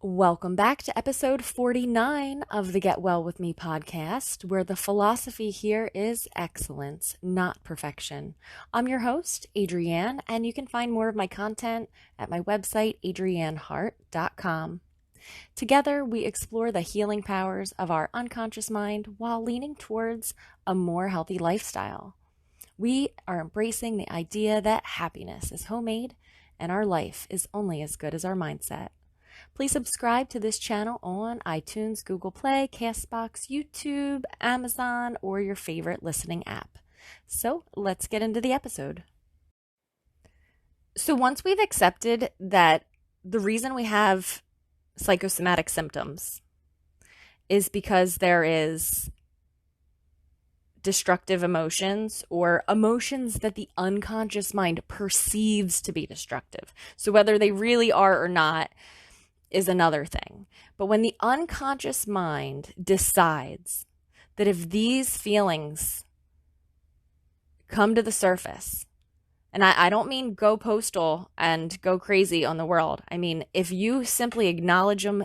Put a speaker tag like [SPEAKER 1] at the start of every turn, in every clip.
[SPEAKER 1] Welcome back to episode 49 of the Get Well With Me podcast, where the philosophy here is excellence, not perfection. I'm your host, Adrienne, and you can find more of my content at my website, adriennehart.com. Together, we explore the healing powers of our unconscious mind while leaning towards a more healthy lifestyle. We are embracing the idea that happiness is homemade and our life is only as good as our mindset. Please subscribe to this channel on iTunes, Google Play, Castbox, YouTube, Amazon, or your favorite listening app. So let's get into the episode. So once we've accepted that the reason we have psychosomatic symptoms is because there is destructive emotions or emotions that the unconscious mind perceives to be destructive. So whether they really are or not is another thing. But when the unconscious mind decides that if these feelings come to the surface, and I don't mean go postal and go crazy on the world. I mean, if you simply acknowledge them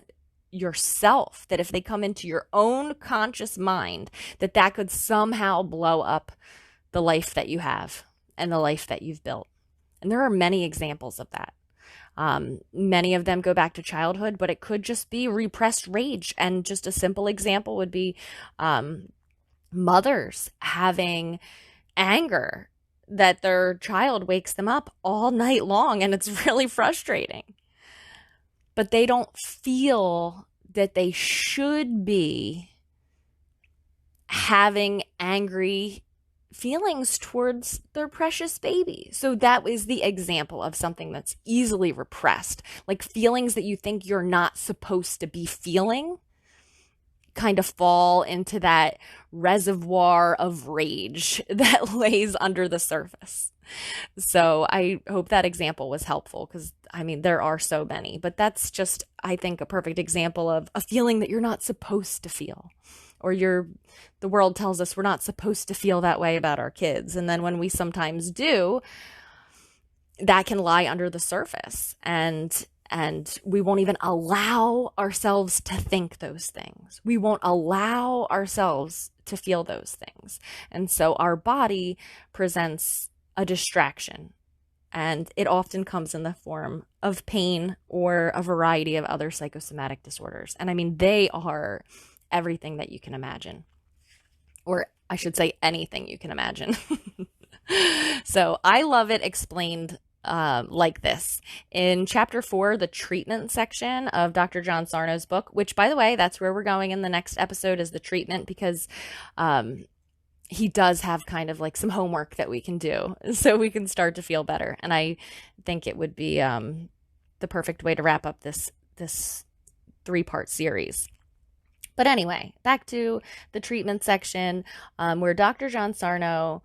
[SPEAKER 1] yourself, that if they come into your own conscious mind, that could somehow blow up the life that you have and the life that you've built. And there are many examples of that. Many of them go back to childhood, but it could just be repressed rage. And just a simple example would be mothers having anger that their child wakes them up all night long, and it's really frustrating. But they don't feel that they should be having angry feelings towards their precious baby. So that is the example of something that's easily repressed, like feelings that you think you're not supposed to be feeling kind of fall into that reservoir of rage that lays under the surface. So I hope that example was helpful, because I mean, there are so many, but that's just, I think, a perfect example of a feeling that you're not supposed to feel. Or the world tells us we're not supposed to feel that way about our kids. And then when we sometimes do, that can lie under the surface. And we won't even allow ourselves to think those things. We won't allow ourselves to feel those things. And so our body presents a distraction. And it often comes in the form of pain or a variety of other psychosomatic disorders. And I mean, they are everything that you can imagine, or I should say anything you can imagine. So I love it explained like this. In chapter 4, the treatment section of Dr. John Sarno's book, which, by the way, that's where we're going in the next episode, is the treatment, because he does have kind of like some homework that we can do so we can start to feel better. And I think it would be the perfect way to wrap up this 3-part series. But anyway, back to the treatment section, where Dr. John Sarno,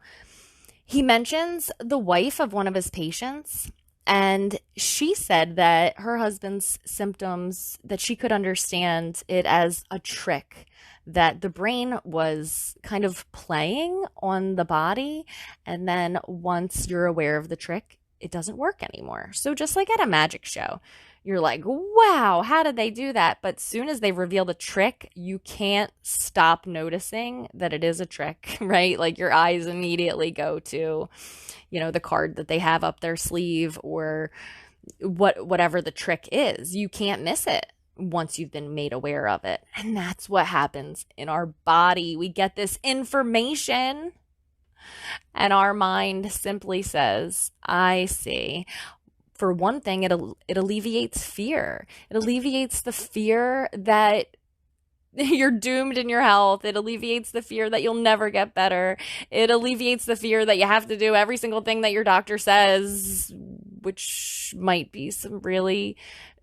[SPEAKER 1] he mentions the wife of one of his patients, and she said that her husband's symptoms, that she could understand it as a trick, that the brain was kind of playing on the body, and then once you're aware of the trick, it doesn't work anymore. So just like at a magic show, you're like, wow, how did they do that? But soon as they reveal the trick, you can't stop noticing that it is a trick, right? Like your eyes immediately go to, the card that they have up their sleeve, or whatever the trick is. You can't miss it once you've been made aware of it. And that's what happens in our body. We get this information, and our mind simply says, I see. For one thing, it alleviates fear. It alleviates the fear that you're doomed in your health. It alleviates the fear that you'll never get better. It alleviates the fear that you have to do every single thing that your doctor says, which might be some really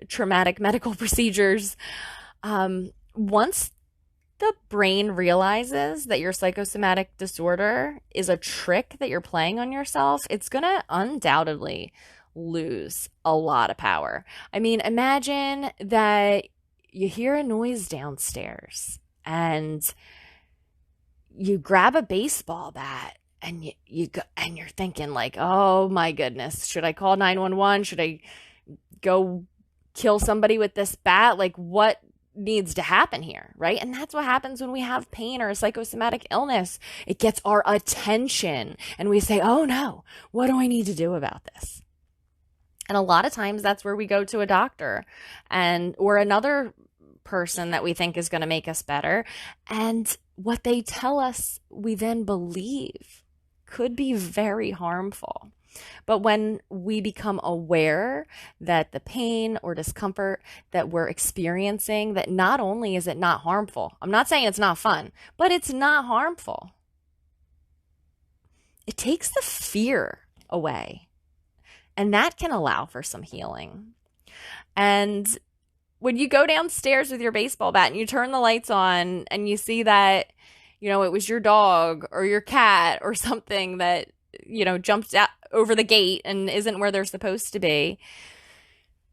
[SPEAKER 1] traumatic medical procedures. Once the brain realizes that your psychosomatic disorder is a trick that you're playing on yourself, it's going to undoubtedly lose a lot of power. I mean, imagine that you hear a noise downstairs and you grab a baseball bat and you go, and you're thinking like, oh my goodness, should I call 911? Should I go kill somebody with this bat? Like, what needs to happen here, right? And that's what happens when we have pain or a psychosomatic illness. It gets our attention and we say, oh no, what do I need to do about this? And a lot of times that's where we go to a doctor and or another person that we think is going to make us better. And what they tell us, we then believe could be very harmful. But when we become aware that the pain or discomfort that we're experiencing, that not only is it not harmful, I'm not saying it's not fun, but it's not harmful. It takes the fear away. And that can allow for some healing. And when you go downstairs with your baseball bat and you turn the lights on and you see that, it was your dog or your cat or something that, jumped out over the gate and isn't where they're supposed to be,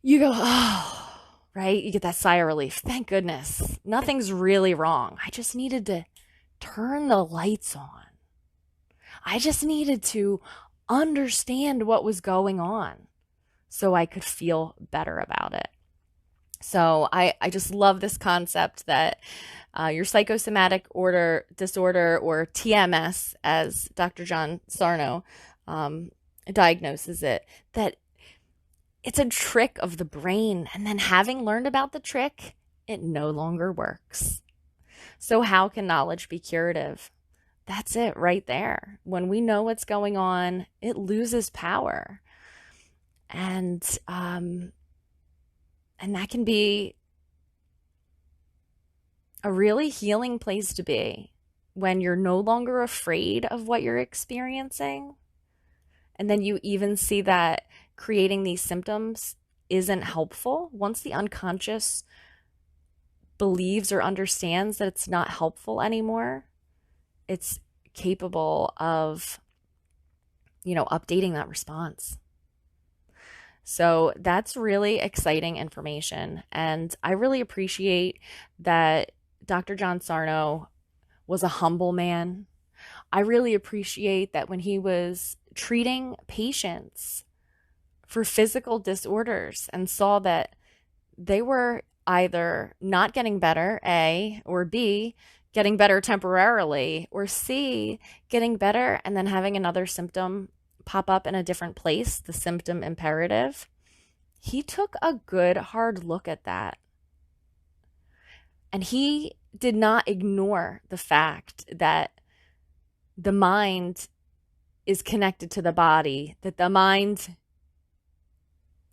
[SPEAKER 1] you go, oh, right? You get that sigh of relief. Thank goodness. Nothing's really wrong. I just needed to turn the lights on. I just needed to understand what was going on so I could feel better about it. So I just love this concept that your psychosomatic disorder, or TMS, as Dr. John Sarno diagnoses it, that it's a trick of the brain. And then having learned about the trick, it no longer works. So how can knowledge be curative? That's it right there. When we know what's going on, it loses power. And that can be a really healing place to be when you're no longer afraid of what you're experiencing. And then you even see that creating these symptoms isn't helpful. Once the unconscious believes or understands that it's not helpful anymore, it's capable of, updating that response. So that's really exciting information. And I really appreciate that Dr. John Sarno was a humble man. I really appreciate that when he was treating patients for physical disorders and saw that they were either not getting better, A, or B, getting better temporarily, or C, getting better and then having another symptom pop up in a different place, the symptom imperative, he took a good hard look at that. And he did not ignore the fact that the mind is connected to the body, that the mind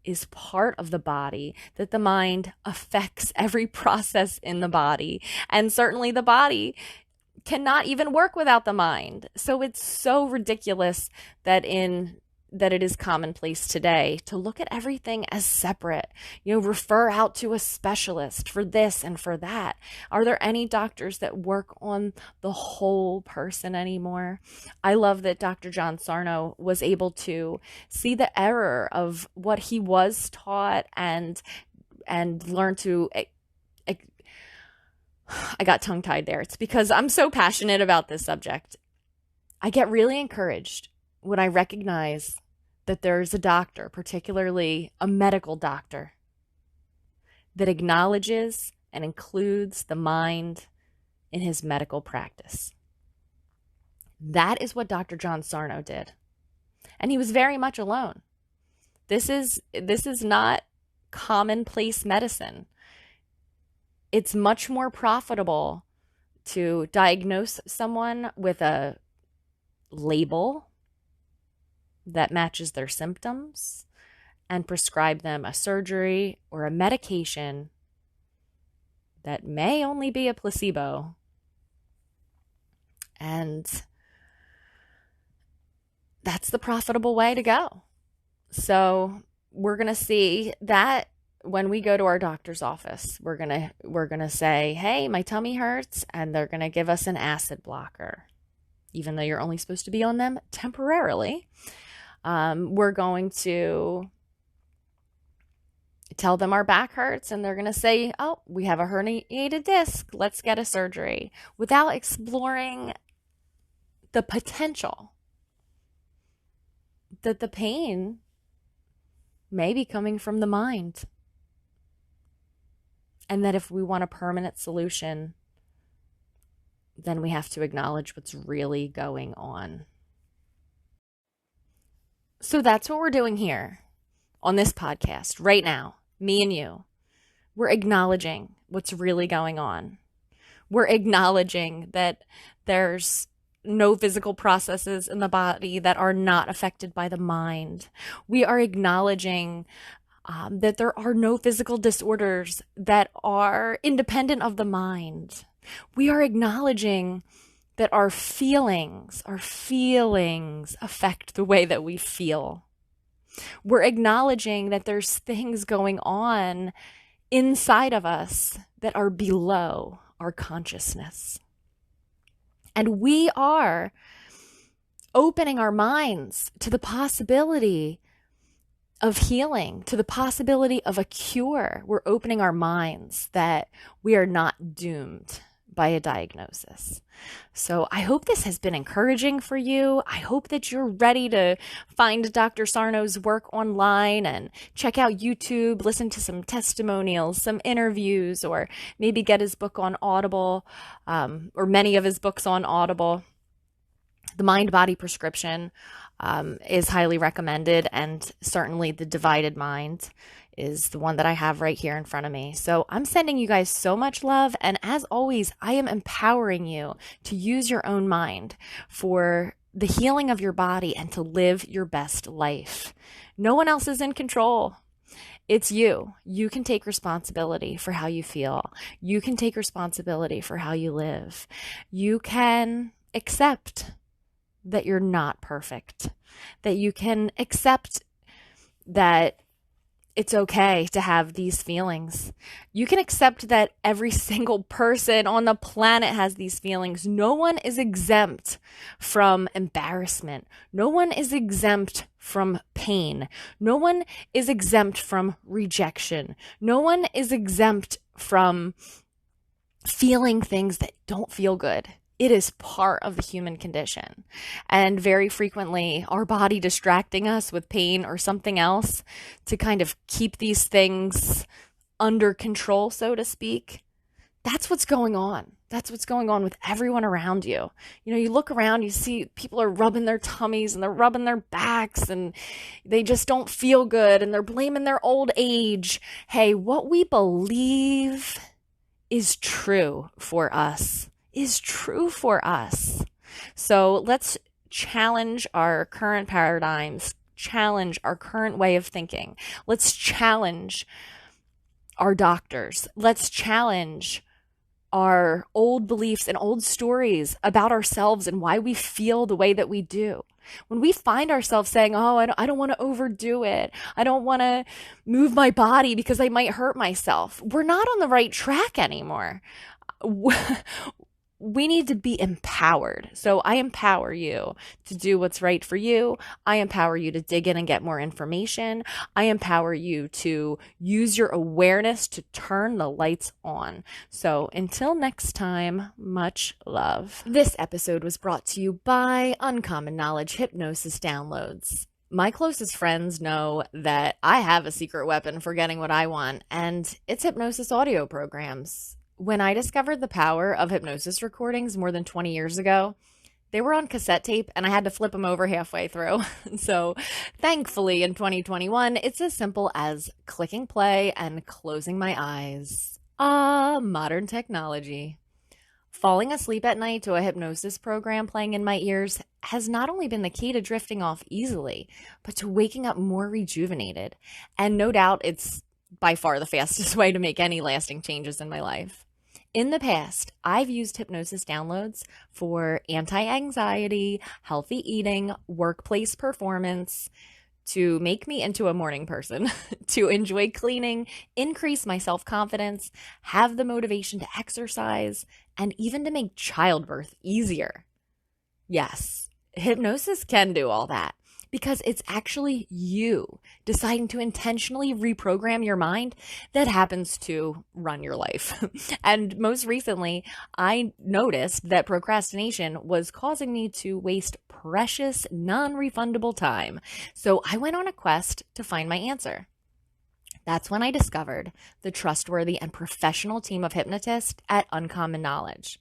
[SPEAKER 1] is part of the body, that the mind affects every process in the body. And certainly the body cannot even work without the mind. So it's so ridiculous that it is commonplace today to look at everything as separate, refer out to a specialist for this and for that. Are there any doctors that work on the whole person anymore? I love that Dr. John Sarno was able to see the error of what he was taught and learn to I got tongue-tied there. It's because I'm so passionate about this subject. I get really encouraged when I recognize that there's a doctor, particularly a medical doctor, that acknowledges and includes the mind in his medical practice. That is what Dr. John Sarno did. And he was very much alone. This is not commonplace medicine. It's much more profitable to diagnose someone with a label that matches their symptoms and prescribe them a surgery or a medication that may only be a placebo. And that's the profitable way to go. So we're going to see that when we go to our doctor's office, we're going to say, hey, my tummy hurts, and they're going to give us an acid blocker, even though you're only supposed to be on them temporarily. We're going to tell them our back hurts, and they're going to say, oh, we have a herniated disc. Let's get a surgery, without exploring the potential that the pain may be coming from the mind. And that if we want a permanent solution, then we have to acknowledge what's really going on. So that's what we're doing here on this podcast right now, me and you. We're acknowledging what's really going on. We're acknowledging that there's no physical processes in the body that are not affected by the mind. We are acknowledging that there are no physical disorders that are independent of the mind. We are acknowledging that our feelings affect the way that we feel. We're acknowledging that there's things going on inside of us that are below our consciousness. And we are opening our minds to the possibility of healing, to the possibility of a cure. We're opening our minds that we are not doomed by a diagnosis. So I hope this has been encouraging for you. I hope that you're ready to find Dr. Sarno's work online and check out YouTube, listen to some testimonials, some interviews, or maybe get his book on Audible, or many of his books on Audible. The Mind-Body Prescription is highly recommended, and certainly The Divided Mind is the one that I have right here in front of me. So I'm sending you guys so much love, and as always, I am empowering you to use your own mind for the healing of your body and to live your best life. No one else is in control. It's you. You can take responsibility for how you feel. You can take responsibility for how you live. You can accept that you're not perfect, that you can accept that it's okay to have these feelings. You can accept that every single person on the planet has these feelings. No one is exempt from embarrassment. No one is exempt from pain. No one is exempt from rejection. No one is exempt from feeling things that don't feel good. It is part of the human condition. And very frequently, our body distracting us with pain or something else to kind of keep these things under control, so to speak. That's what's going on. That's what's going on with everyone around you. You know, you look around, you see people are rubbing their tummies and they're rubbing their backs and they just don't feel good and they're blaming their old age. Hey, what we believe is true for us. So let's challenge our current paradigms, challenge our current way of thinking. Let's challenge our doctors. Let's challenge our old beliefs and old stories about ourselves and why we feel the way that we do. When we find ourselves saying, oh, I don't want to overdo it. I don't want to move my body because I might hurt myself. We're not on the right track anymore. We need to be empowered. So I empower you to do what's right for you. I empower you to dig in and get more information. I empower you to use your awareness to turn the lights on. So until next time, much love. This episode was brought to you by Uncommon Knowledge Hypnosis Downloads. My closest friends know that I have a secret weapon for getting what I want, and it's hypnosis audio programs. When I discovered the power of hypnosis recordings more than 20 years ago, they were on cassette tape and I had to flip them over halfway through. So thankfully in 2021, it's as simple as clicking play and closing my eyes. Modern technology. Falling asleep at night to a hypnosis program playing in my ears has not only been the key to drifting off easily, but to waking up more rejuvenated. And no doubt it's by far the fastest way to make any lasting changes in my life. In the past, I've used hypnosis downloads for anti-anxiety, healthy eating, workplace performance, to make me into a morning person, to enjoy cleaning, increase my self-confidence, have the motivation to exercise, and even to make childbirth easier. Yes, hypnosis can do all that. Because it's actually you deciding to intentionally reprogram your mind that happens to run your life. And most recently, I noticed that procrastination was causing me to waste precious, non-refundable time. So I went on a quest to find my answer. That's when I discovered the trustworthy and professional team of hypnotists at Uncommon Knowledge.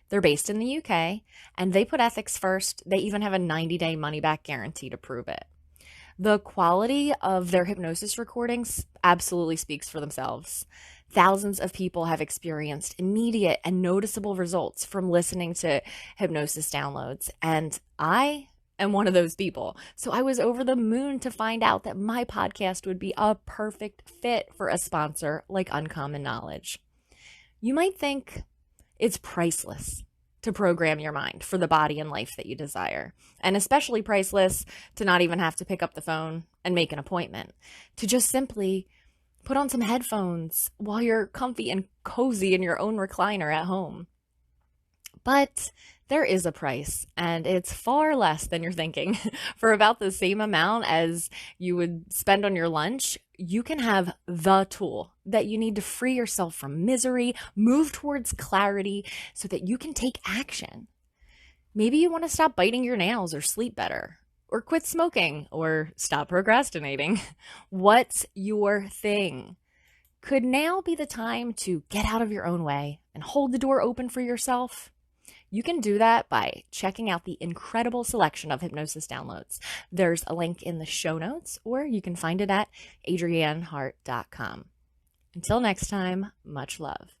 [SPEAKER 1] They're based in the UK, and they put ethics first. They even have a 90-day money-back guarantee to prove it. The quality of their hypnosis recordings absolutely speaks for themselves. Thousands of people have experienced immediate and noticeable results from listening to hypnosis downloads, and I am one of those people. So I was over the moon to find out that my podcast would be a perfect fit for a sponsor like Uncommon Knowledge. You might think it's priceless to program your mind for the body and life that you desire, and especially priceless to not even have to pick up the phone and make an appointment, to just simply put on some headphones while you're comfy and cozy in your own recliner at home. But there is a price, and it's far less than you're thinking. For about the same amount as you would spend on your lunch, you can have the tool that you need to free yourself from misery, move towards clarity, so that you can take action. Maybe you want to stop biting your nails or sleep better, or quit smoking, or stop procrastinating. What's your thing? Could now be the time to get out of your own way and hold the door open for yourself? You can do that by checking out the incredible selection of hypnosis downloads. There's a link in the show notes, or you can find it at adriennehart.com. Until next time, much love.